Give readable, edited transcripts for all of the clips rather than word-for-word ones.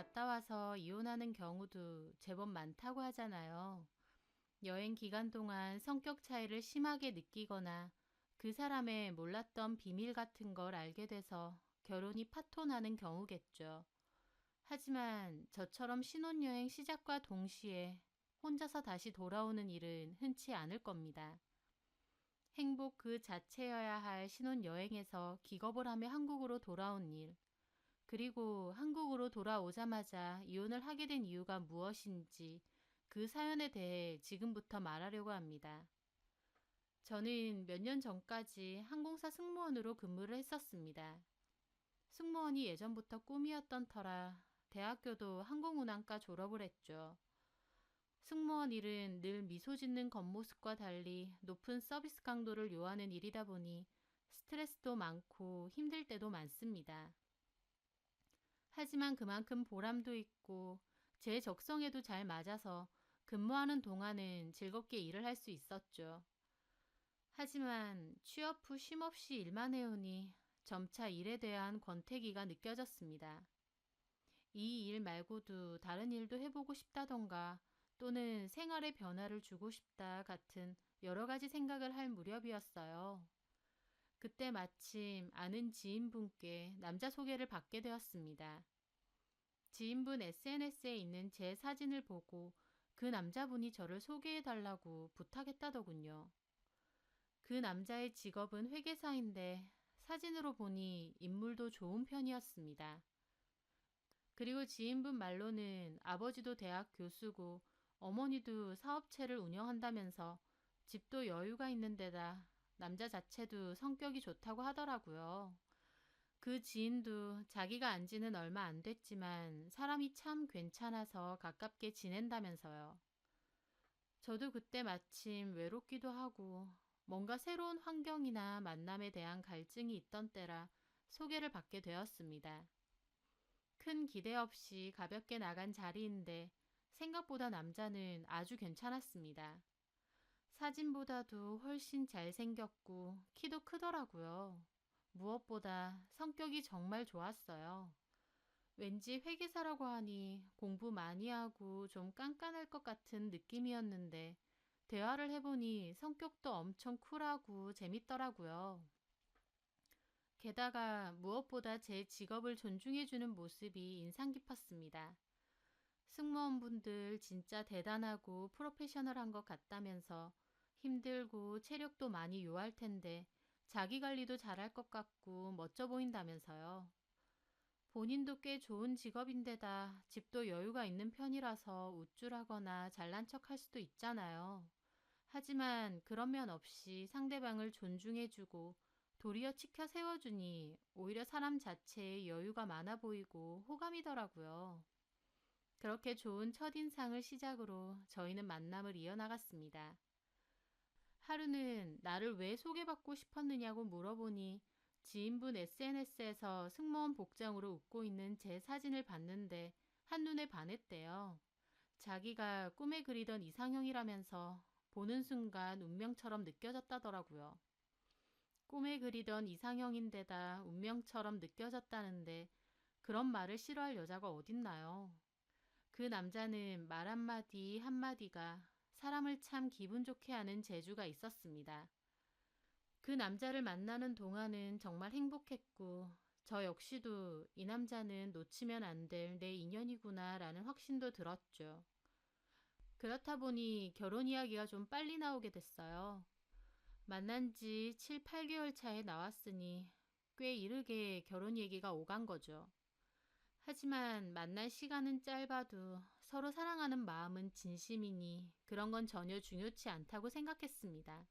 갔다 와서 이혼하는 경우도 제법 많다고 하잖아요. 여행 기간 동안 성격 차이를 심하게 느끼거나 그 사람의 몰랐던 비밀 같은 걸 알게 돼서 결혼이 파토나는 경우겠죠. 하지만 저처럼 신혼여행 시작과 동시에 혼자서 다시 돌아오는 일은 흔치 않을 겁니다. 행복 그 자체여야 할 신혼여행에서 기겁을 하며 한국으로 돌아온 일, 그리고 한국으로 돌아오자마자 이혼을 하게 된 이유가 무엇인지 그 사연에 대해 지금부터 말하려고 합니다. 저는 몇 년 전까지 항공사 승무원으로 근무를 했었습니다. 승무원이 예전부터 꿈이었던 터라 대학교도 항공운항과 졸업을 했죠. 승무원 일은 늘 미소 짓는 겉모습과 달리 높은 서비스 강도를 요하는 일이다 보니 스트레스도 많고 힘들 때도 많습니다. 하지만 그만큼 보람도 있고 제 적성에도 잘 맞아서 근무하는 동안은 즐겁게 일을 할 수 있었죠. 하지만 취업 후 쉼없이 일만 해오니 점차 일에 대한 권태기가 느껴졌습니다. 이 일 말고도 다른 일도 해보고 싶다던가 또는 생활에 변화를 주고 싶다 같은 여러 가지 생각을 할 무렵이었어요. 그때 마침 아는 지인분께 남자 소개를 받게 되었습니다. 지인분 SNS에 있는 제 사진을 보고 그 남자분이 저를 소개해달라고 부탁했다더군요. 그 남자의 직업은 회계사인데 사진으로 보니 인물도 좋은 편이었습니다. 그리고 지인분 말로는 아버지도 대학 교수고 어머니도 사업체를 운영한다면서 집도 여유가 있는 데다 남자 자체도 성격이 좋다고 하더라고요. 그 지인도 자기가 안 지는 얼마 안 됐지만 사람이 참 괜찮아서 가깝게 지낸다면서요. 저도 그때 마침 외롭기도 하고 뭔가 새로운 환경이나 만남에 대한 갈증이 있던 때라 소개를 받게 되었습니다. 큰 기대 없이 가볍게 나간 자리인데 생각보다 남자는 아주 괜찮았습니다. 사진보다도 훨씬 잘생겼고 키도 크더라고요. 무엇보다 성격이 정말 좋았어요. 왠지 회계사라고 하니 공부 많이 하고 좀 깐깐할 것 같은 느낌이었는데 대화를 해보니 성격도 엄청 쿨하고 재밌더라고요. 게다가 무엇보다 제 직업을 존중해주는 모습이 인상 깊었습니다. 승무원분들 진짜 대단하고 프로페셔널한 것 같다면서 힘들고 체력도 많이 요할 텐데 자기 관리도 잘할 것 같고 멋져 보인다면서요. 본인도 꽤 좋은 직업인데다 집도 여유가 있는 편이라서 우쭐하거나 잘난 척할 수도 있잖아요. 하지만 그런 면 없이 상대방을 존중해주고 도리어 치켜 세워주니 오히려 사람 자체에 여유가 많아 보이고 호감이더라고요. 그렇게 좋은 첫인상을 시작으로 저희는 만남을 이어나갔습니다. 하루는 나를 왜 소개받고 싶었느냐고 물어보니 지인분 SNS에서 승무원 복장으로 웃고 있는 제 사진을 봤는데 한눈에 반했대요. 자기가 꿈에 그리던 이상형이라면서 보는 순간 운명처럼 느껴졌다더라고요. 꿈에 그리던 이상형인데다 운명처럼 느껴졌다는데 그런 말을 싫어할 여자가 어딨나요? 그 남자는 말 한마디 한마디가 사람을 참 기분 좋게 하는 재주가 있었습니다. 그 남자를 만나는 동안은 정말 행복했고 저 역시도 이 남자는 놓치면 안 될 내 인연이구나 라는 확신도 들었죠. 그렇다 보니 결혼 이야기가 좀 빨리 나오게 됐어요. 만난 지 7, 8개월 차에 나왔으니 꽤 이르게 결혼 얘기가 오간 거죠. 하지만 만날 시간은 짧아도 서로 사랑하는 마음은 진심이니 그런 건 전혀 중요치 않다고 생각했습니다.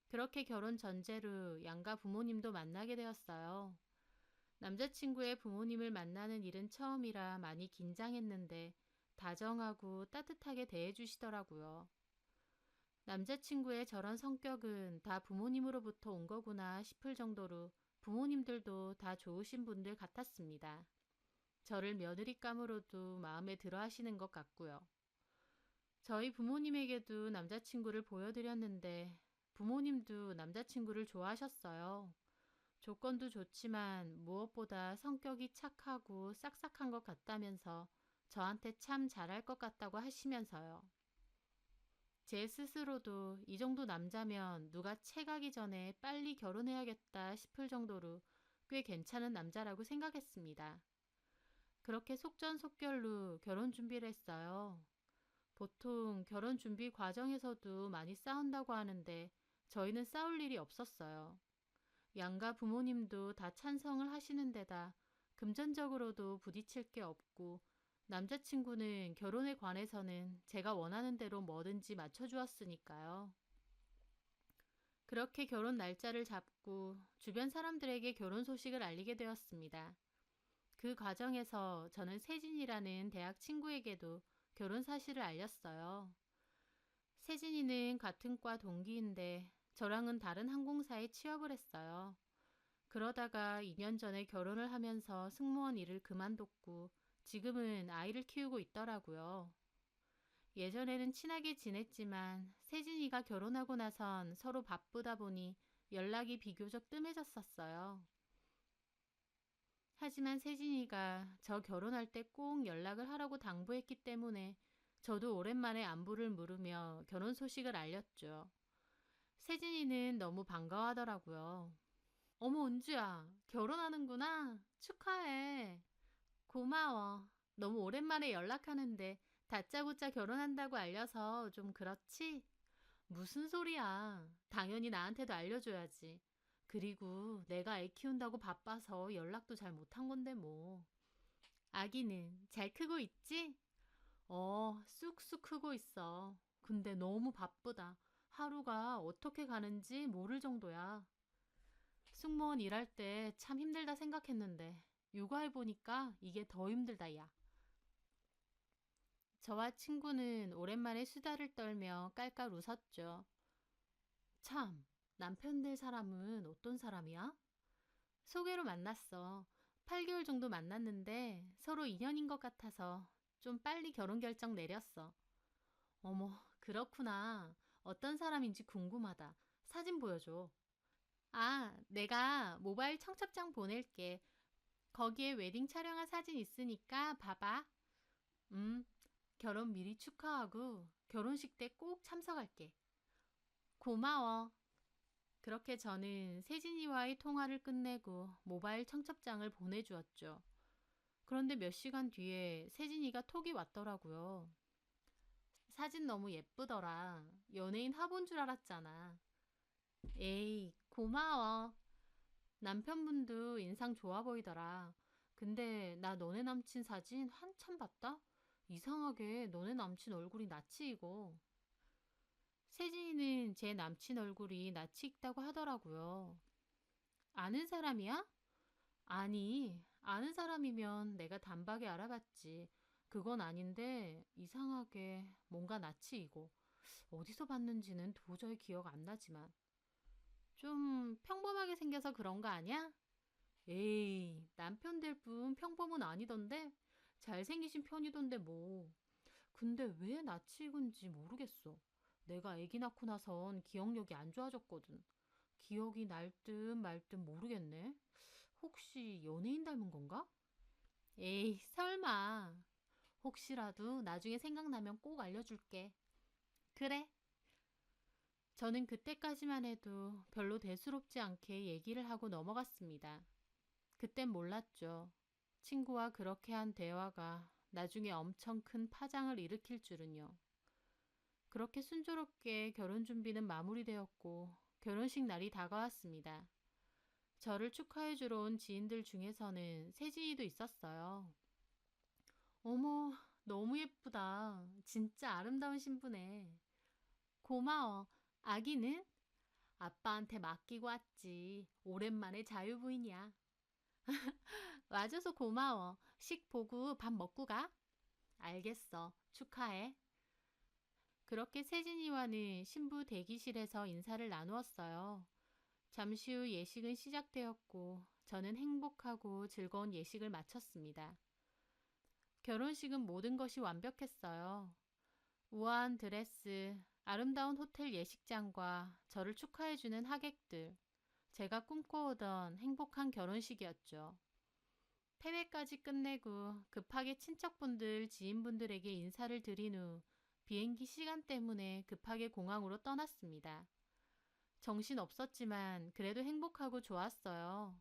그렇게 결혼 전제로 양가 부모님도 만나게 되었어요. 남자친구의 부모님을 만나는 일은 처음이라 많이 긴장했는데 다정하고 따뜻하게 대해주시더라고요. 남자친구의 저런 성격은 다 부모님으로부터 온 거구나 싶을 정도로 부모님들도 다 좋으신 분들 같았습니다. 저를 며느리감으로도 마음에 들어 하시는 것 같고요. 저희 부모님에게도 남자친구를 보여드렸는데 부모님도 남자친구를 좋아하셨어요. 조건도 좋지만 무엇보다 성격이 착하고 싹싹한 것 같다면서 저한테 참 잘할 것 같다고 하시면서요. 제 스스로도 이 정도 남자면 누가 채가기 전에 빨리 결혼해야겠다 싶을 정도로 꽤 괜찮은 남자라고 생각했습니다. 그렇게 속전속결로 결혼 준비를 했어요. 보통 결혼 준비 과정에서도 많이 싸운다고 하는데 저희는 싸울 일이 없었어요. 양가 부모님도 다 찬성을 하시는 데다 금전적으로도 부딪힐 게 없고 남자친구는 결혼에 관해서는 제가 원하는 대로 뭐든지 맞춰주었으니까요. 그렇게 결혼 날짜를 잡고 주변 사람들에게 결혼 소식을 알리게 되었습니다. 그 과정에서 저는 세진이라는 대학 친구에게도 결혼 사실을 알렸어요. 세진이는 같은 과 동기인데 저랑은 다른 항공사에 취업을 했어요. 그러다가 2년 전에 결혼을 하면서 승무원 일을 그만뒀고 지금은 아이를 키우고 있더라고요. 예전에는 친하게 지냈지만 세진이가 결혼하고 나선 서로 바쁘다 보니 연락이 비교적 뜸해졌었어요. 하지만 세진이가 저 결혼할 때 꼭 연락을 하라고 당부했기 때문에 저도 오랜만에 안부를 물으며 결혼 소식을 알렸죠. 세진이는 너무 반가워하더라고요. 어머, 은주야, 결혼하는구나. 축하해. 고마워. 너무 오랜만에 연락하는데 다짜고짜 결혼한다고 알려서 좀 그렇지? 무슨 소리야. 당연히 나한테도 알려줘야지. 그리고 내가 애 키운다고 바빠서 연락도 잘 못한 건데 뭐. 아기는 잘 크고 있지? 쑥쑥 크고 있어. 근데 너무 바쁘다. 하루가 어떻게 가는지 모를 정도야. 승무원 일할 때 참 힘들다 생각했는데 육아해보니까 이게 더 힘들다, 야. 저와 친구는 오랜만에 수다를 떨며 깔깔 웃었죠. 참, 남편 될 사람은 어떤 사람이야? 소개로 만났어. 8개월 정도 만났는데 서로 인연인 것 같아서 좀 빨리 결혼 결정 내렸어. 어머, 그렇구나. 어떤 사람인지 궁금하다. 사진 보여줘. 아, 내가 모바일 청첩장 보낼게. 거기에 웨딩 촬영한 사진 있으니까 봐봐. 음, 결혼 미리 축하하고 결혼식 때 꼭 참석할게. 고마워. 그렇게 저는 세진이와의 통화를 끝내고 모바일 청첩장을 보내주었죠. 그런데 몇 시간 뒤에 세진이가 톡이 왔더라고요. 사진 너무 예쁘더라. 연예인 화보인 줄 알았잖아. 에이, 고마워. 남편분도 인상 좋아 보이더라. 근데 나 너네 남친 사진 한참 봤다? 이상하게 너네 남친 얼굴이 낯이 익어. 세진이는 제 남친 얼굴이 낯이 익다고 하더라고요. 아는 사람이야? 아니, 아는 사람이면 내가 단박에 알아봤지. 그건 아닌데 이상하게 뭔가 낯이 익어. 어디서 봤는지는 도저히 기억 안 나지만. 좀 평범하게 생겨서 그런 거 아니야? 에이, 남편 될 분 평범은 아니던데? 잘생기신 편이던데 뭐. 근데 왜 낯이 익은지 모르겠어. 내가 아기 낳고 나선 기억력이 안 좋아졌거든. 기억이 날 듯 말 듯 모르겠네. 혹시 연예인 닮은 건가? 에이, 설마. 혹시라도 나중에 생각나면 꼭 알려줄게. 그래. 저는 그때까지만 해도 별로 대수롭지 않게 얘기를 하고 넘어갔습니다. 그땐 몰랐죠. 친구와 그렇게 한 대화가 나중에 엄청 큰 파장을 일으킬 줄은요. 그렇게 순조롭게 결혼 준비는 마무리되었고 결혼식 날이 다가왔습니다. 저를 축하해주러 온 지인들 중에서는 세진이도 있었어요. 어머, 너무 예쁘다. 진짜 아름다운 신부네. 고마워. 아기는? 아빠한테 맡기고 왔지. 오랜만에 자유부인이야. 와줘서 고마워. 식 보고 밥 먹고 가. 알겠어. 축하해. 그렇게 세진이와는 신부 대기실에서 인사를 나누었어요. 잠시 후 예식은 시작되었고 저는 행복하고 즐거운 예식을 마쳤습니다. 결혼식은 모든 것이 완벽했어요. 우아한 드레스, 아름다운 호텔 예식장과 저를 축하해주는 하객들. 제가 꿈꿔오던 행복한 결혼식이었죠. 패배까지 끝내고 급하게 친척분들, 지인분들에게 인사를 드린 후 비행기 시간 때문에 급하게 공항으로 떠났습니다. 정신 없었지만 그래도 행복하고 좋았어요.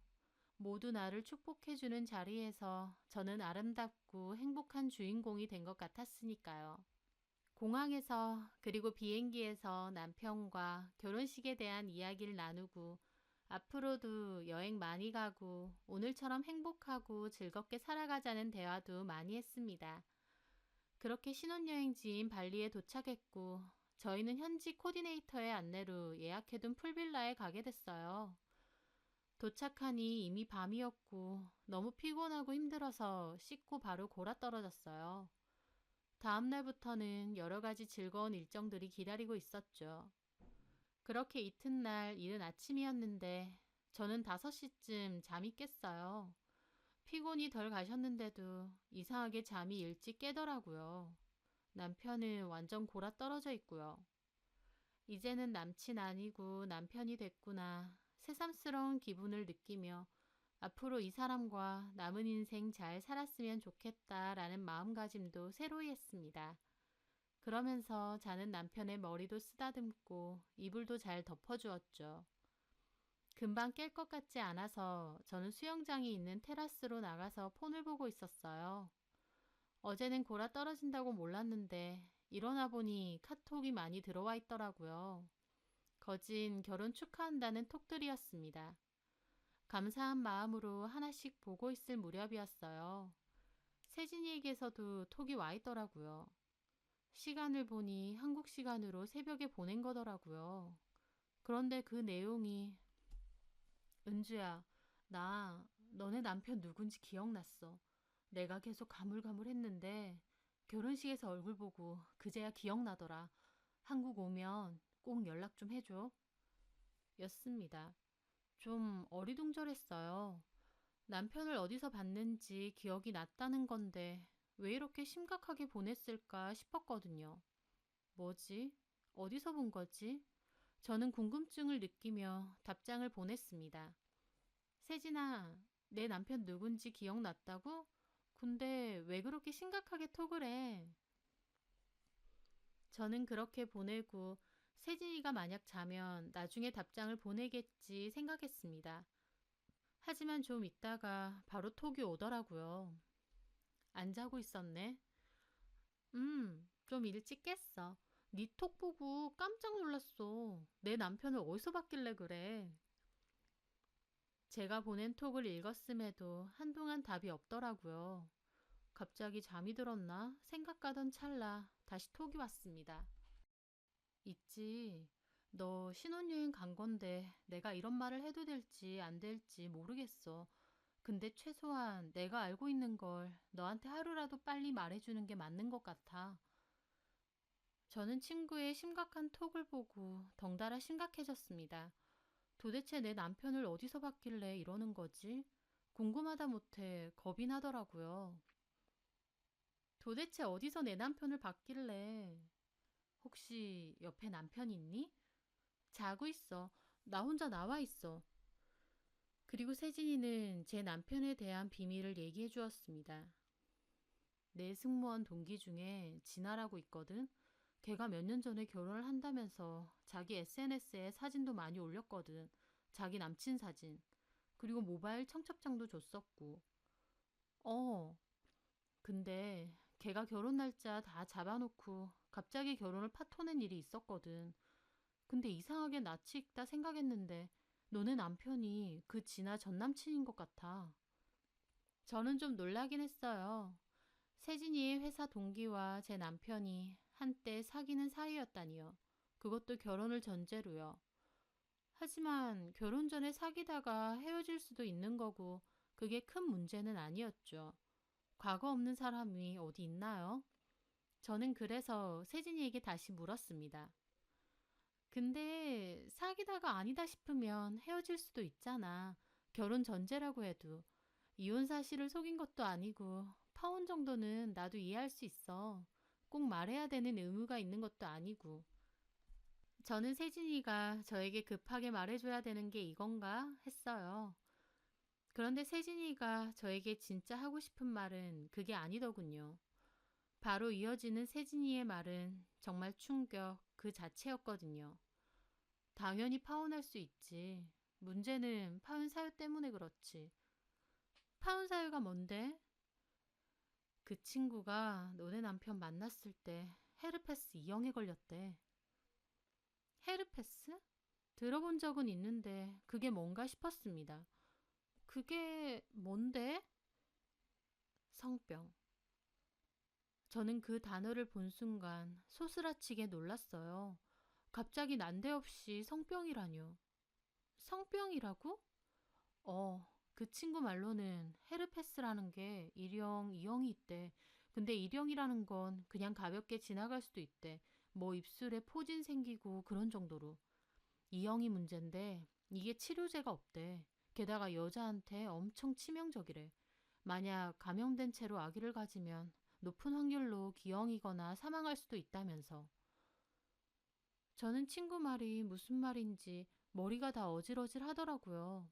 모두 나를 축복해주는 자리에서 저는 아름답고 행복한 주인공이 된 것 같았으니까요. 공항에서 그리고 비행기에서 남편과 결혼식에 대한 이야기를 나누고 앞으로도 여행 많이 가고 오늘처럼 행복하고 즐겁게 살아가자는 대화도 많이 했습니다. 그렇게 신혼여행지인 발리에 도착했고 저희는 현지 코디네이터의 안내로 예약해둔 풀빌라에 가게 됐어요. 도착하니 이미 밤이었고 너무 피곤하고 힘들어서 씻고 바로 골아떨어졌어요. 다음날부터는 여러 가지 즐거운 일정들이 기다리고 있었죠. 그렇게 이튿날 이른 아침이었는데 저는 5시쯤 잠이 깼어요. 피곤이 덜 가셨는데도 이상하게 잠이 일찍 깨더라고요. 남편은 완전 골아 떨어져 있고요. 이제는 남친 아니고 남편이 됐구나. 새삼스러운 기분을 느끼며 앞으로 이 사람과 남은 인생 잘 살았으면 좋겠다라는 마음가짐도 새로이 했습니다. 그러면서 자는 남편의 머리도 쓰다듬고 이불도 잘 덮어주었죠. 금방 깰 것 같지 않아서 저는 수영장이 있는 테라스로 나가서 폰을 보고 있었어요. 어제는 골아 떨어진다고 몰랐는데 일어나 보니 카톡이 많이 들어와 있더라고요. 거진 결혼 축하한다는 톡들이었습니다. 감사한 마음으로 하나씩 보고 있을 무렵이었어요. 세진이에게서도 톡이 와 있더라고요. 시간을 보니 한국 시간으로 새벽에 보낸 거더라고요. 그런데 그 내용이 은주야, 나 너네 남편 누군지 기억났어. 내가 계속 가물가물했는데 결혼식에서 얼굴 보고 그제야 기억나더라. 한국 오면 꼭 연락 좀 해줘. 였습니다. 좀 어리둥절했어요. 남편을 어디서 봤는지 기억이 났다는 건데 왜 이렇게 심각하게 보냈을까 싶었거든요. 뭐지? 어디서 본 거지? 저는 궁금증을 느끼며 답장을 보냈습니다. 세진아, 내 남편 누군지 기억났다고? 근데 왜 그렇게 심각하게 톡을 해? 저는 그렇게 보내고 세진이가 만약 자면 나중에 답장을 보내겠지 생각했습니다. 하지만 좀 있다가 바로 톡이 오더라고요. 안 자고 있었네. 좀 일찍 깼어. 네 톡 보고 깜짝 놀랐어. 내 남편을 어디서 봤길래 그래? 제가 보낸 톡을 읽었음에도 한동안 답이 없더라고요. 갑자기 잠이 들었나 생각하던 찰나 다시 톡이 왔습니다. 있지. 너 신혼여행 간 건데 내가 이런 말을 해도 될지 안 될지 모르겠어. 근데 최소한 내가 알고 있는 걸 너한테 하루라도 빨리 말해주는 게 맞는 것 같아. 저는 친구의 심각한 톡을 보고 덩달아 심각해졌습니다. 도대체 내 남편을 어디서 봤길래 이러는 거지? 궁금하다 못해 겁이 나더라고요. 도대체 어디서 내 남편을 봤길래? 혹시 옆에 남편 있니? 자고 있어. 나 혼자 나와 있어. 그리고 세진이는 제 남편에 대한 비밀을 얘기해 주었습니다. 내 승무원 동기 중에 진아라고 있거든. 걔가 몇 년 전에 결혼을 한다면서 자기 SNS에 사진도 많이 올렸거든. 자기 남친 사진. 그리고 모바일 청첩장도 줬었고. 어, 근데 걔가 결혼 날짜 다 잡아놓고 갑자기 결혼을 파토낸 일이 있었거든. 근데 이상하게 낯이 익다 생각했는데 너네 남편이 그 진아 전 남친인 것 같아. 저는 좀 놀라긴 했어요. 세진이의 회사 동기와 제 남편이 한때 사귀는 사이였다니요. 그것도 결혼을 전제로요. 하지만 결혼 전에 사귀다가 헤어질 수도 있는 거고 그게 큰 문제는 아니었죠. 과거 없는 사람이 어디 있나요? 저는 그래서 세진이에게 다시 물었습니다. 근데 사귀다가 아니다 싶으면 헤어질 수도 있잖아. 결혼 전제라고 해도. 이혼 사실을 속인 것도 아니고 파혼 정도는 나도 이해할 수 있어. 꼭 말해야 되는 의무가 있는 것도 아니고. 저는 세진이가 저에게 급하게 말해줘야 되는 게 이건가 했어요. 그런데 세진이가 저에게 진짜 하고 싶은 말은 그게 아니더군요. 바로 이어지는 세진이의 말은 정말 충격 그 자체였거든요. 당연히 파혼할 수 있지. 문제는 파혼 사유 때문에 그렇지. 파혼 사유가 뭔데? 그 친구가 너네 남편 만났을 때 헤르페스 2형에 걸렸대. 헤르페스? 들어본 적은 있는데 그게 뭔가 싶었습니다. 그게 뭔데? 성병. 저는 그 단어를 본 순간 소스라치게 놀랐어요. 갑자기 난데없이 성병이라뇨. 성병이라고? 그 친구 말로는 헤르페스라는 게 1형, 2형이 있대. 근데 1형이라는 건 그냥 가볍게 지나갈 수도 있대. 뭐 입술에 포진 생기고 그런 정도로. 2형이 문제인데 이게 치료제가 없대. 게다가 여자한테 엄청 치명적이래. 만약 감염된 채로 아기를 가지면 높은 확률로 기형이거나 사망할 수도 있다면서. 저는 친구 말이 무슨 말인지 머리가 다 어질어질 하더라고요.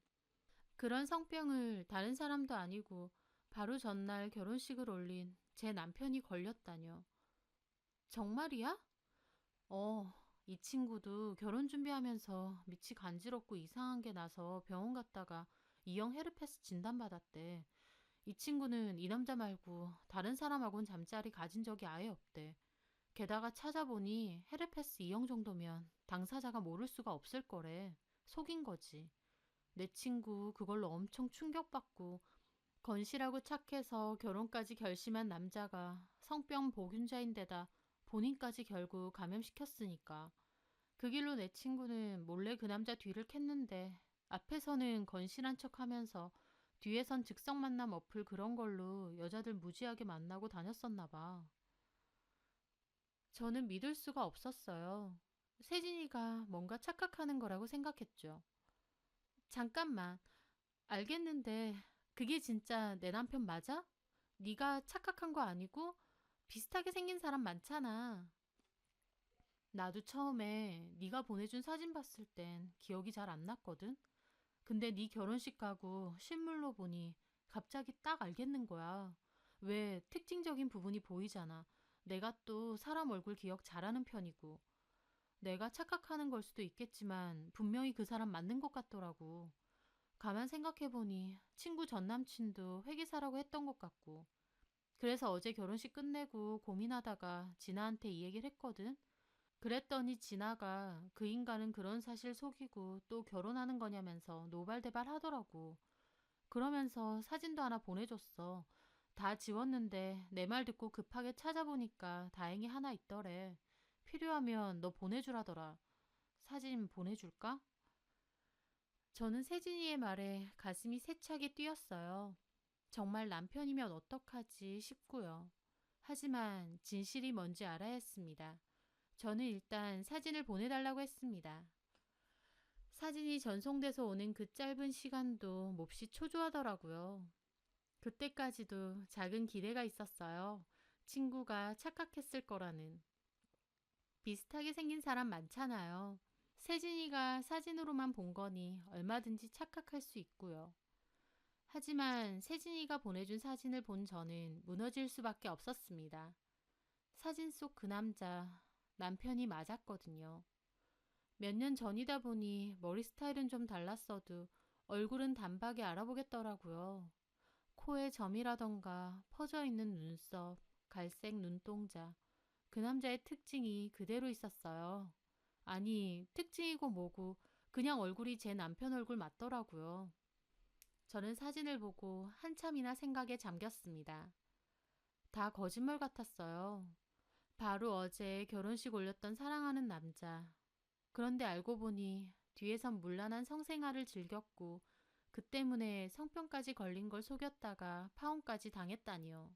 그런 성병을 다른 사람도 아니고 바로 전날 결혼식을 올린 제 남편이 걸렸다뇨. 정말이야? 어, 이 친구도 결혼 준비하면서 밑이 간지럽고 이상한 게 나서 병원 갔다가 E형 헤르페스 진단받았대. 이 친구는 이 남자 말고 다른 사람하고는 잠자리 가진 적이 아예 없대. 게다가 찾아보니 헤르페스 E형 정도면 당사자가 모를 수가 없을 거래. 속인 거지. 내 친구 그걸로 엄청 충격받고 건실하고 착해서 결혼까지 결심한 남자가 성병 보균자인데다 본인까지 결국 감염시켰으니까. 그 길로 내 친구는 몰래 그 남자 뒤를 캤는데 앞에서는 건실한 척 하면서 뒤에선 즉석 만남 어플 그런 걸로 여자들 무지하게 만나고 다녔었나 봐. 저는 믿을 수가 없었어요. 세진이가 뭔가 착각하는 거라고 생각했죠. 잠깐만, 알겠는데 그게 진짜 내 남편 맞아? 네가 착각한 거 아니고 비슷하게 생긴 사람 많잖아. 나도 처음에 네가 보내준 사진 봤을 땐 기억이 잘 안 났거든. 근데 네 결혼식 가고 실물로 보니 갑자기 딱 알겠는 거야. 왜 특징적인 부분이 보이잖아. 내가 또 사람 얼굴 기억 잘하는 편이고. 내가 착각하는 걸 수도 있겠지만 분명히 그 사람 맞는 것 같더라고. 가만 생각해보니 친구 전 남친도 회계사라고 했던 것 같고. 그래서 어제 결혼식 끝내고 고민하다가 진아한테 이 얘기를 했거든. 그랬더니 진아가 그 인간은 그런 사실 속이고 또 결혼하는 거냐면서 노발대발 하더라고. 그러면서 사진도 하나 보내줬어. 다 지웠는데 내 말 듣고 급하게 찾아보니까 다행히 하나 있더래. 필요하면 너 보내주라더라. 사진 보내줄까? 저는 세진이의 말에 가슴이 세차게 뛰었어요. 정말 남편이면 어떡하지 싶고요. 하지만 진실이 뭔지 알아야 했습니다. 저는 일단 사진을 보내달라고 했습니다. 사진이 전송돼서 오는 그 짧은 시간도 몹시 초조하더라고요. 그때까지도 작은 기대가 있었어요. 친구가 착각했을 거라는. 비슷하게 생긴 사람 많잖아요. 세진이가 사진으로만 본 거니 얼마든지 착각할 수 있고요. 하지만 세진이가 보내준 사진을 본 저는 무너질 수밖에 없었습니다. 사진 속 그 남자, 남편이 맞았거든요. 몇 년 전이다 보니 머리 스타일은 좀 달랐어도 얼굴은 단박에 알아보겠더라고요. 코에 점이라던가 퍼져 있는 눈썹, 갈색 눈동자. 그 남자의 특징이 그대로 있었어요. 아니, 특징이고 뭐고 그냥 얼굴이 제 남편 얼굴 맞더라고요. 저는 사진을 보고 한참이나 생각에 잠겼습니다. 다 거짓말 같았어요. 바로 어제 결혼식 올렸던 사랑하는 남자. 그런데 알고 보니 뒤에선 문란한 성생활을 즐겼고 그 때문에 성병까지 걸린 걸 속였다가 파혼까지 당했다니요.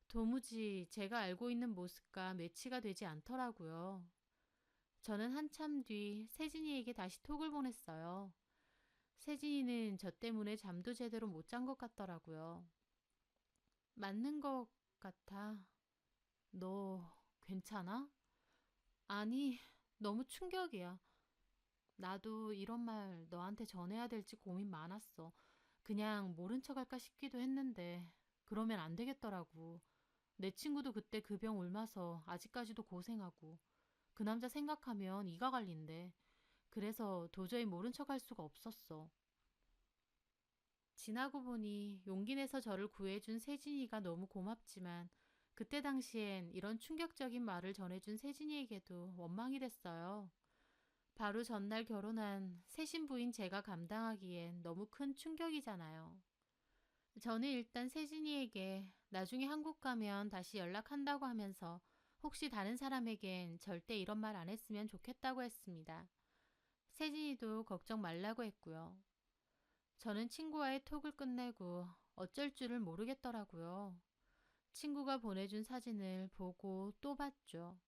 도무지 제가 알고 있는 모습과 매치가 되지 않더라고요. 저는 한참 뒤 세진이에게 다시 톡을 보냈어요. 세진이는 저 때문에 잠도 제대로 못 잔 것 같더라고요. 맞는 것 같아. 너 괜찮아? 아니, 너무 충격이야. 나도 이런 말 너한테 전해야 될지 고민 많았어. 그냥 모른 척 할까 싶기도 했는데, 그러면 안 되겠더라고. 내 친구도 그때 그 병 옮아서 아직까지도 고생하고, 그 남자 생각하면 이가 갈린대. 그래서 도저히 모른 척 할 수가 없었어. 지나고 보니 용기 내서 저를 구해준 세진이가 너무 고맙지만, 그때 당시엔 이런 충격적인 말을 전해준 세진이에게도 원망이 됐어요. 바로 전날 결혼한 새 신부인 제가 감당하기엔 너무 큰 충격이잖아요. 저는 일단 세진이에게 나중에 한국 가면 다시 연락한다고 하면서 혹시 다른 사람에겐 절대 이런 말 안 했으면 좋겠다고 했습니다. 세진이도 걱정 말라고 했고요. 저는 친구와의 톡을 끝내고 어쩔 줄을 모르겠더라고요. 친구가 보내준 사진을 보고 또 봤죠.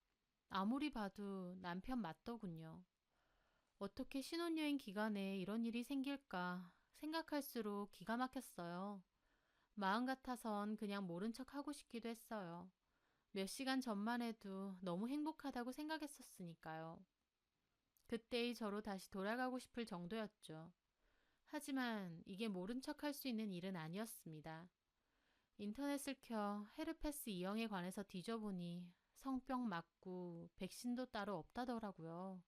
아무리 봐도 남편 맞더군요. 어떻게 신혼여행 기간에 이런 일이 생길까 생각할수록 기가 막혔어요. 마음 같아선 그냥 모른 척 하고 싶기도 했어요. 몇 시간 전만 해도 너무 행복하다고 생각했었으니까요. 그때의 저로 다시 돌아가고 싶을 정도였죠. 하지만 이게 모른 척 할 수 있는 일은 아니었습니다. 인터넷을 켜 헤르페스 E형에 관해서 뒤져보니 성병 맞고 백신도 따로 없다더라고요.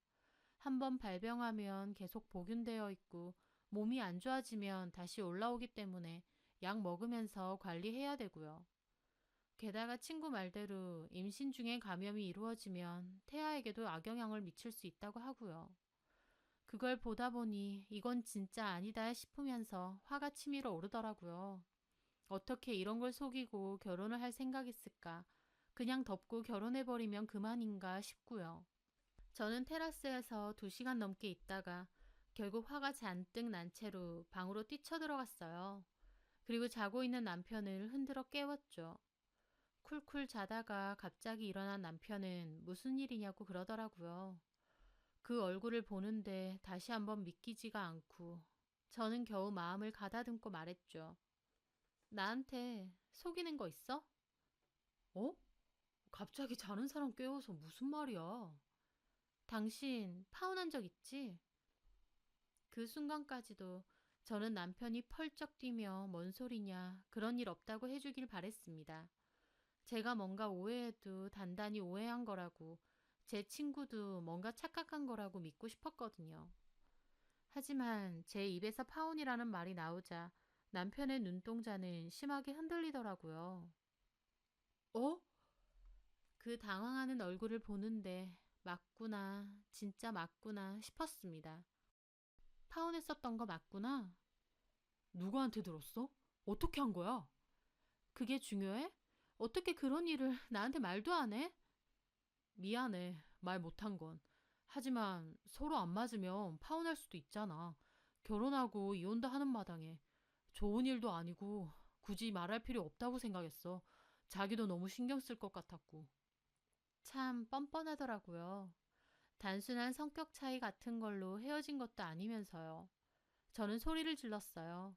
한번 발병하면 계속 복균되어 있고 몸이 안 좋아지면 다시 올라오기 때문에 약 먹으면서 관리해야 되고요. 게다가 친구 말대로 임신 중에 감염이 이루어지면 태아에게도 악영향을 미칠 수 있다고 하고요. 그걸 보다 보니 이건 진짜 아니다 싶으면서 화가 치밀어 오르더라고요. 어떻게 이런 걸 속이고 결혼을 할 생각이 있을까? 그냥 덮고 결혼해버리면 그만인가 싶고요. 저는 테라스에서 2시간 넘게 있다가 결국 화가 잔뜩 난 채로 방으로 뛰쳐들어갔어요. 그리고 자고 있는 남편을 흔들어 깨웠죠. 쿨쿨 자다가 갑자기 일어난 남편은 무슨 일이냐고 그러더라고요. 그 얼굴을 보는데 다시 한번 믿기지가 않고 저는 겨우 마음을 가다듬고 말했죠. 나한테 속이는 거 있어? 어? 갑자기 자는 사람 깨워서 무슨 말이야? 당신 파혼한 적 있지? 그 순간까지도 저는 남편이 펄쩍 뛰며 뭔 소리냐 그런 일 없다고 해주길 바랬습니다. 제가 뭔가 오해해도 단단히 오해한 거라고 제 친구도 뭔가 착각한 거라고 믿고 싶었거든요. 하지만 제 입에서 파혼이라는 말이 나오자 남편의 눈동자는 심하게 흔들리더라고요. 어? 그 당황하는 얼굴을 보는데 맞구나, 진짜 맞구나 싶었습니다. 파혼했었던 거 맞구나. 누구한테 들었어? 어떻게 한 거야? 그게 중요해? 어떻게 그런 일을 나한테 말도 안 해? 미안해, 말 못한 건. 하지만 서로 안 맞으면 파혼할 수도 있잖아. 결혼하고 이혼도 하는 마당에. 좋은 일도 아니고 굳이 말할 필요 없다고 생각했어. 자기도 너무 신경 쓸 것 같았고. 참 뻔뻔하더라고요. 단순한 성격 차이 같은 걸로 헤어진 것도 아니면서요. 저는 소리를 질렀어요.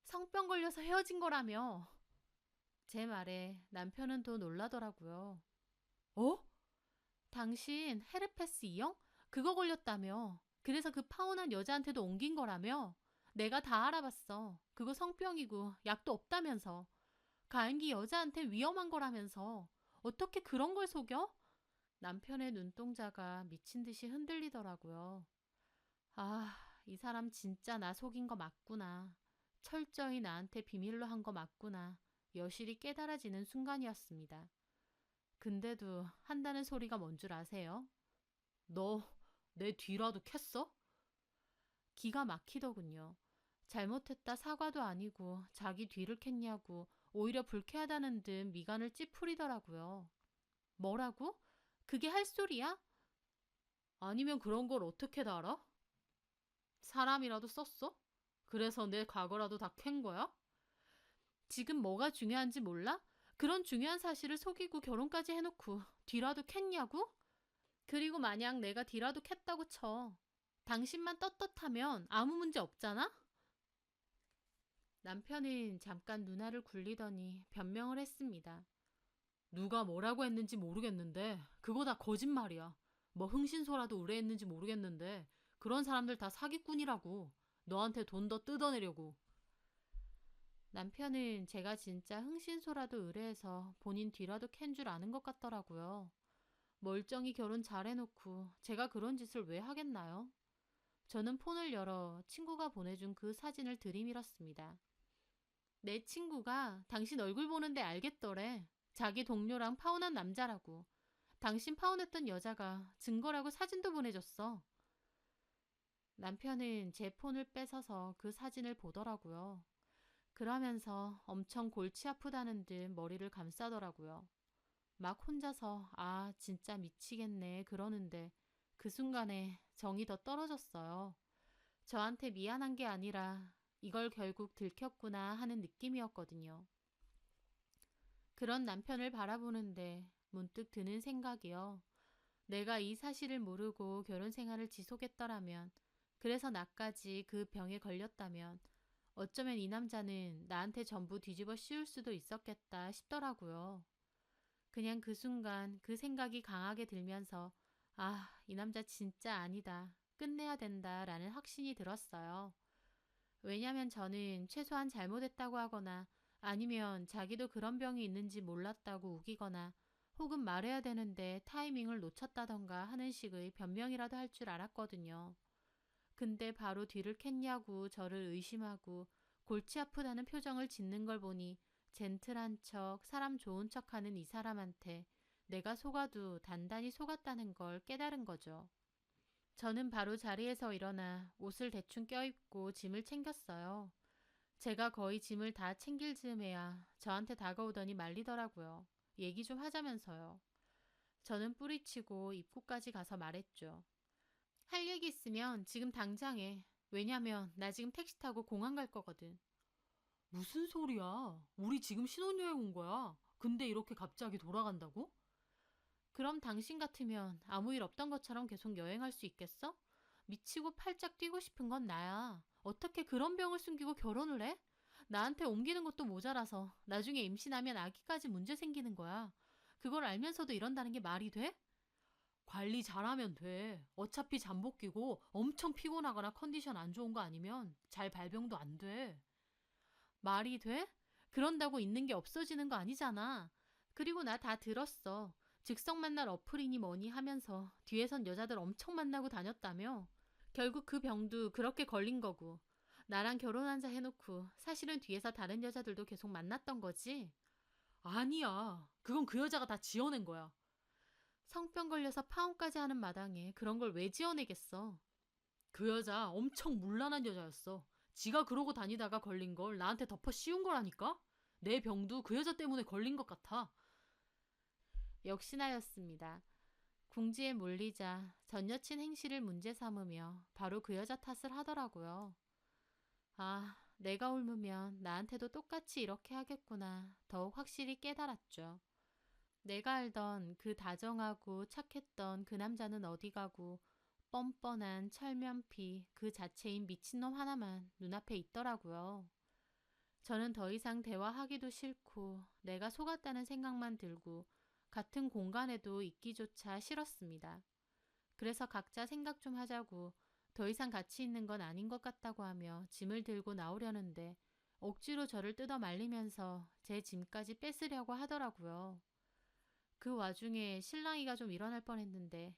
성병 걸려서 헤어진 거라며. 제 말에 남편은 더 놀라더라고요. 어? 당신 헤르페스 E형? 그거 걸렸다며. 그래서 그 파혼한 여자한테도 옮긴 거라며. 내가 다 알아봤어. 그거 성병이고 약도 없다면서. 가임기 여자한테 위험한 거라면서. 어떻게 그런 걸 속여? 남편의 눈동자가 미친 듯이 흔들리더라고요. 아, 이 사람 진짜 나 속인 거 맞구나. 철저히 나한테 비밀로 한 거 맞구나. 여실히 깨달아지는 순간이었습니다. 근데도 한다는 소리가 뭔 줄 아세요? 너 내 뒤라도 캤어? 기가 막히더군요. 잘못했다 사과도 아니고 자기 뒤를 캤냐고 오히려 불쾌하다는 듯 미간을 찌푸리더라고요. 뭐라고? 그게 할 소리야? 아니면 그런 걸 어떻게 다 알아? 사람이라도 썼어? 그래서 내 과거라도 다 캔 거야? 지금 뭐가 중요한지 몰라? 그런 중요한 사실을 속이고 결혼까지 해놓고 뒤라도 캤냐고? 그리고 만약 내가 뒤라도 캤다고 쳐. 당신만 떳떳하면 아무 문제 없잖아? 남편은 잠깐 눈알을 굴리더니 변명을 했습니다. 누가 뭐라고 했는지 모르겠는데 그거 다 거짓말이야. 뭐 흥신소라도 의뢰했는지 모르겠는데 그런 사람들 다 사기꾼이라고. 너한테 돈 더 뜯어내려고. 남편은 제가 진짜 흥신소라도 의뢰해서 본인 뒤라도 캔 줄 아는 것 같더라고요. 멀쩡히 결혼 잘해놓고 제가 그런 짓을 왜 하겠나요? 저는 폰을 열어 친구가 보내준 그 사진을 들이밀었습니다. 내 친구가 당신 얼굴 보는데 알겠더래. 자기 동료랑 파혼한 남자라고. 당신 파혼했던 여자가 증거라고 사진도 보내줬어. 남편은 제 폰을 뺏어서 그 사진을 보더라고요. 그러면서 엄청 골치 아프다는 듯 머리를 감싸더라고요. 막 혼자서 아 진짜 미치겠네 그러는데 그 순간에 정이 더 떨어졌어요. 저한테 미안한 게 아니라 이걸 결국 들켰구나 하는 느낌이었거든요. 그런 남편을 바라보는데 문득 드는 생각이요. 내가 이 사실을 모르고 결혼 생활을 지속했더라면, 그래서 나까지 그 병에 걸렸다면 어쩌면 이 남자는 나한테 전부 뒤집어 씌울 수도 있었겠다 싶더라고요. 그냥 그 순간 그 생각이 강하게 들면서 아, 이 남자 진짜 아니다. 끝내야 된다라는 확신이 들었어요. 왜냐면 저는 최소한 잘못했다고 하거나 아니면 자기도 그런 병이 있는지 몰랐다고 우기거나 혹은 말해야 되는데 타이밍을 놓쳤다던가 하는 식의 변명이라도 할 줄 알았거든요. 근데 바로 뒤를 캤냐고 저를 의심하고 골치 아프다는 표정을 짓는 걸 보니 젠틀한 척, 사람 좋은 척 하는 이 사람한테 내가 속아도 단단히 속았다는 걸 깨달은 거죠. 저는 바로 자리에서 일어나 옷을 대충 껴입고 짐을 챙겼어요. 제가 거의 짐을 다 챙길 즈음에야 저한테 다가오더니 말리더라고요. 얘기 좀 하자면서요. 저는 뿌리치고 입구까지 가서 말했죠. 할 얘기 있으면 지금 당장 해. 왜냐면 나 지금 택시 타고 공항 갈 거거든. 무슨 소리야? 우리 지금 신혼여행 온 거야. 근데 이렇게 갑자기 돌아간다고? 그럼 당신 같으면 아무 일 없던 것처럼 계속 여행할 수 있겠어? 미치고 팔짝 뛰고 싶은 건 나야. 어떻게 그런 병을 숨기고 결혼을 해? 나한테 옮기는 것도 모자라서 나중에 임신하면 아기까지 문제 생기는 거야. 그걸 알면서도 이런다는 게 말이 돼? 관리 잘하면 돼. 어차피 잠복 끼고 엄청 피곤하거나 컨디션 안 좋은 거 아니면 잘 발병도 안 돼. 말이 돼? 그런다고 있는 게 없어지는 거 아니잖아. 그리고 나 다 들었어. 즉석 만날 어플이니 뭐니 하면서 뒤에선 여자들 엄청 만나고 다녔다며. 결국 그 병도 그렇게 걸린 거고. 나랑 결혼한 자 해놓고 사실은 뒤에서 다른 여자들도 계속 만났던 거지. 아니야. 그건 그 여자가 다 지어낸 거야. 성병 걸려서 파혼까지 하는 마당에 그런 걸 왜 지어내겠어. 그 여자 엄청 문란한 여자였어. 지가 그러고 다니다가 걸린 걸 나한테 덮어 씌운 거라니까? 내 병도 그 여자 때문에 걸린 것 같아. 역시나였습니다. 궁지에 몰리자 전 여친 행실을 문제 삼으며 바로 그 여자 탓을 하더라고요. 아, 내가 옮으면 나한테도 똑같이 이렇게 하겠구나. 더욱 확실히 깨달았죠. 내가 알던 그 다정하고 착했던 그 남자는 어디 가고 뻔뻔한 철면피 그 자체인 미친놈 하나만 눈앞에 있더라고요. 저는 더 이상 대화하기도 싫고 내가 속았다는 생각만 들고 같은 공간에도 있기조차 싫었습니다. 그래서 각자 생각 좀 하자고 더 이상 같이 있는 건 아닌 것 같다고 하며 짐을 들고 나오려는데 억지로 저를 뜯어 말리면서 제 짐까지 뺏으려고 하더라고요. 그 와중에 실랑이가 좀 일어날 뻔했는데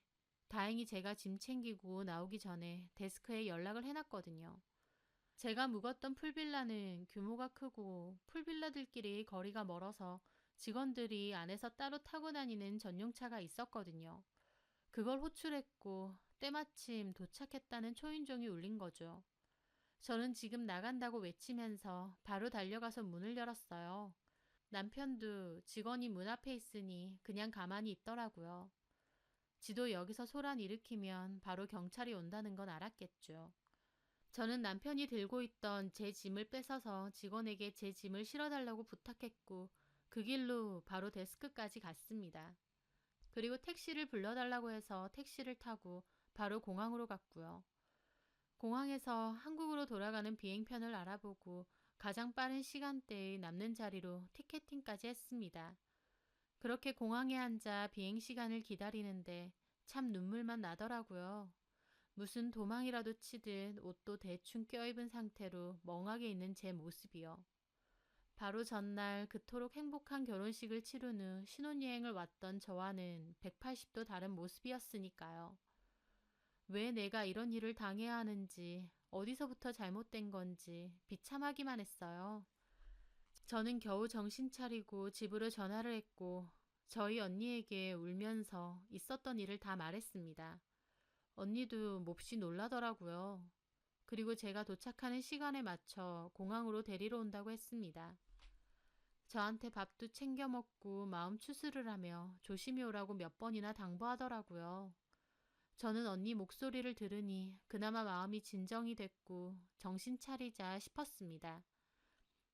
다행히 제가 짐 챙기고 나오기 전에 데스크에 연락을 해놨거든요. 제가 묵었던 풀빌라는 규모가 크고 풀빌라들끼리 거리가 멀어서 직원들이 안에서 따로 타고 다니는 전용차가 있었거든요. 그걸 호출했고 때마침 도착했다는 초인종이 울린 거죠. 저는 지금 나간다고 외치면서 바로 달려가서 문을 열었어요. 남편도 직원이 문 앞에 있으니 그냥 가만히 있더라고요. 지도 여기서 소란 일으키면 바로 경찰이 온다는 건 알았겠죠. 저는 남편이 들고 있던 제 짐을 뺏어서 직원에게 제 짐을 실어달라고 부탁했고 그 길로 바로 데스크까지 갔습니다. 그리고 택시를 불러달라고 해서 택시를 타고 바로 공항으로 갔고요. 공항에서 한국으로 돌아가는 비행편을 알아보고 가장 빠른 시간대의 남는 자리로 티켓팅까지 했습니다. 그렇게 공항에 앉아 비행 시간을 기다리는데 참 눈물만 나더라고요. 무슨 도망이라도 치듯 옷도 대충 껴입은 상태로 멍하게 있는 제 모습이요. 바로 전날 그토록 행복한 결혼식을 치른 후 신혼여행을 왔던 저와는 180도 다른 모습이었으니까요. 왜 내가 이런 일을 당해야 하는지, 어디서부터 잘못된 건지 비참하기만 했어요. 저는 겨우 정신 차리고 집으로 전화를 했고 저희 언니에게 울면서 있었던 일을 다 말했습니다. 언니도 몹시 놀라더라고요. 그리고 제가 도착하는 시간에 맞춰 공항으로 데리러 온다고 했습니다. 저한테 밥도 챙겨 먹고 마음 추스를 하며 조심히 오라고 몇 번이나 당부하더라고요. 저는 언니 목소리를 들으니 그나마 마음이 진정이 됐고 정신 차리자 싶었습니다.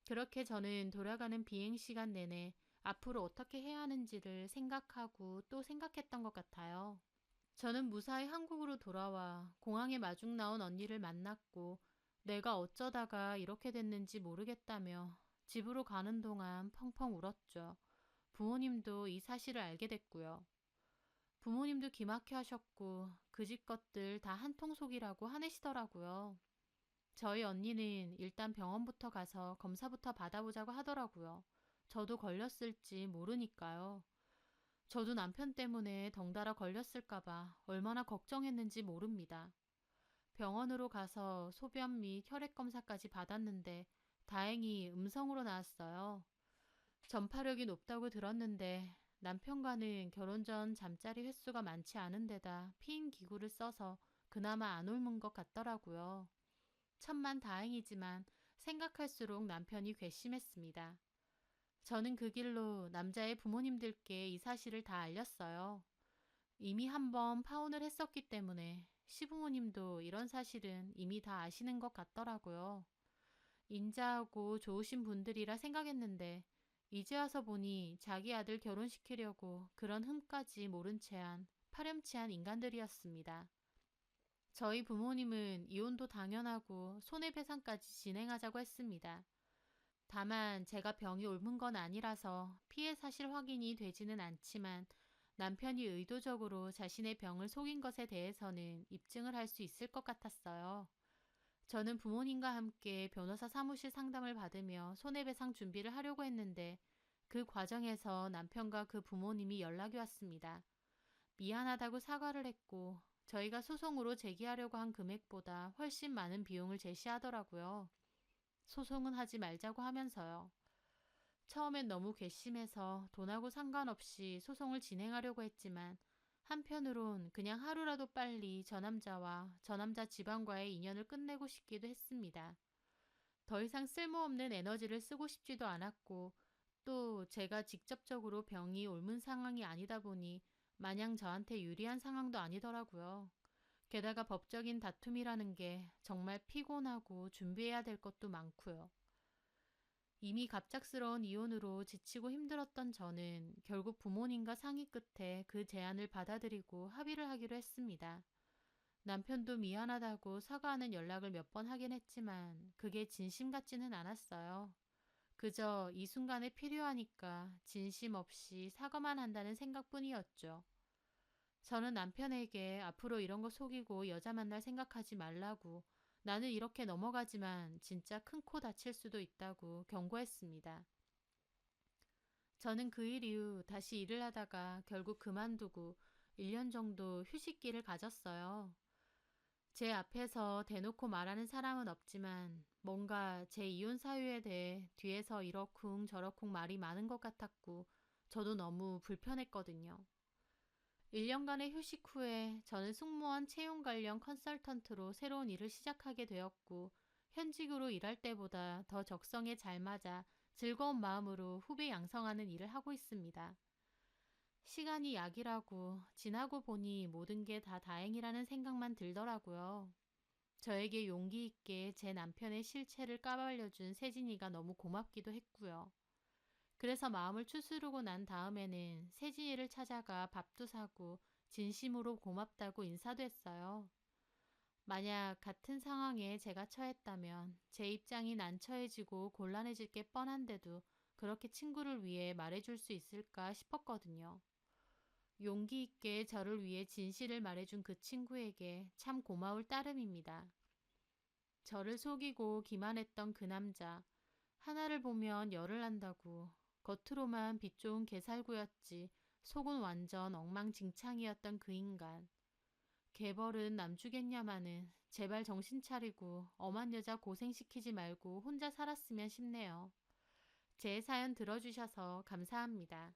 그렇게 저는 돌아가는 비행 시간 내내 앞으로 어떻게 해야 하는지를 생각하고 또 생각했던 것 같아요. 저는 무사히 한국으로 돌아와 공항에 마중 나온 언니를 만났고 내가 어쩌다가 이렇게 됐는지 모르겠다며 집으로 가는 동안 펑펑 울었죠. 부모님도 이 사실을 알게 됐고요. 부모님도 기막혀 하셨고 그 집 것들 다 한통속이라고 화내시더라고요. 저희 언니는 일단 병원부터 가서 검사부터 받아보자고 하더라고요. 저도 걸렸을지 모르니까요. 저도 남편 때문에 덩달아 걸렸을까봐 얼마나 걱정했는지 모릅니다. 병원으로 가서 소변 및 혈액 검사까지 받았는데 다행히 음성으로 나왔어요. 전파력이 높다고 들었는데 남편과는 결혼 전 잠자리 횟수가 많지 않은 데다 피임 기구를 써서 그나마 안 옮은 것 같더라고요. 천만 다행이지만 생각할수록 남편이 괘씸했습니다. 저는 그 길로 남자의 부모님들께 이 사실을 다 알렸어요. 이미 한번 파혼을 했었기 때문에 시부모님도 이런 사실은 이미 다 아시는 것 같더라고요. 인자하고 좋으신 분들이라 생각했는데 이제 와서 보니 자기 아들 결혼시키려고 그런 흠까지 모른 채한 파렴치한 인간들이었습니다. 저희 부모님은 이혼도 당연하고 손해배상까지 진행하자고 했습니다. 다만 제가 병이 옮은 건 아니라서 피해 사실 확인이 되지는 않지만 남편이 의도적으로 자신의 병을 속인 것에 대해서는 입증을 할 수 있을 것 같았어요. 저는 부모님과 함께 변호사 사무실 상담을 받으며 손해배상 준비를 하려고 했는데 그 과정에서 남편과 그 부모님이 연락이 왔습니다. 미안하다고 사과를 했고 저희가 소송으로 제기하려고 한 금액보다 훨씬 많은 비용을 제시하더라고요. 소송은 하지 말자고 하면서요. 처음엔 너무 괘씸해서 돈하고 상관없이 소송을 진행하려고 했지만 한편으론 그냥 하루라도 빨리 저 남자와 저 남자 집안과의 인연을 끝내고 싶기도 했습니다. 더 이상 쓸모없는 에너지를 쓰고 싶지도 않았고 또 제가 직접적으로 병이 옮은 상황이 아니다 보니 마냥 저한테 유리한 상황도 아니더라고요. 게다가 법적인 다툼이라는 게 정말 피곤하고 준비해야 될 것도 많고요. 이미 갑작스러운 이혼으로 지치고 힘들었던 저는 결국 부모님과 상의 끝에 그 제안을 받아들이고 합의를 하기로 했습니다. 남편도 미안하다고 사과하는 연락을 몇 번 하긴 했지만 그게 진심 같지는 않았어요. 그저 이 순간에 필요하니까 진심 없이 사과만 한다는 생각뿐이었죠. 저는 남편에게 앞으로 이런 거 속이고 여자 만날 생각하지 말라고 나는 이렇게 넘어가지만 진짜 큰 코 다칠 수도 있다고 경고했습니다. 저는 그 일 이후 다시 일을 하다가 결국 그만두고 1년 정도 휴식기를 가졌어요. 제 앞에서 대놓고 말하는 사람은 없지만 뭔가 제 이혼 사유에 대해 뒤에서 이러쿵 저러쿵 말이 많은 것 같았고 저도 너무 불편했거든요. 1년간의 휴식 후에 저는 승무원 채용 관련 컨설턴트로 새로운 일을 시작하게 되었고 현직으로 일할 때보다 더 적성에 잘 맞아 즐거운 마음으로 후배 양성하는 일을 하고 있습니다. 시간이 약이라고 지나고 보니 모든 게 다 다행이라는 생각만 들더라고요. 저에게 용기 있게 제 남편의 실체를 까발려준 세진이가 너무 고맙기도 했고요. 그래서 마음을 추스르고 난 다음에는 세진이를 찾아가 밥도 사고 진심으로 고맙다고 인사도 했어요. 만약 같은 상황에 제가 처했다면 제 입장이 난처해지고 곤란해질 게 뻔한데도 그렇게 친구를 위해 말해줄 수 있을까 싶었거든요. 용기 있게 저를 위해 진실을 말해준 그 친구에게 참 고마울 따름입니다. 저를 속이고 기만했던 그 남자. 하나를 보면 열을 난다고. 겉으로만 빛 좋은 개살구였지 속은 완전 엉망진창이었던 그 인간. 개벌은 남주겠냐마는 제발 정신 차리고 엄한 여자 고생시키지 말고 혼자 살았으면 싶네요. 제 사연 들어주셔서 감사합니다.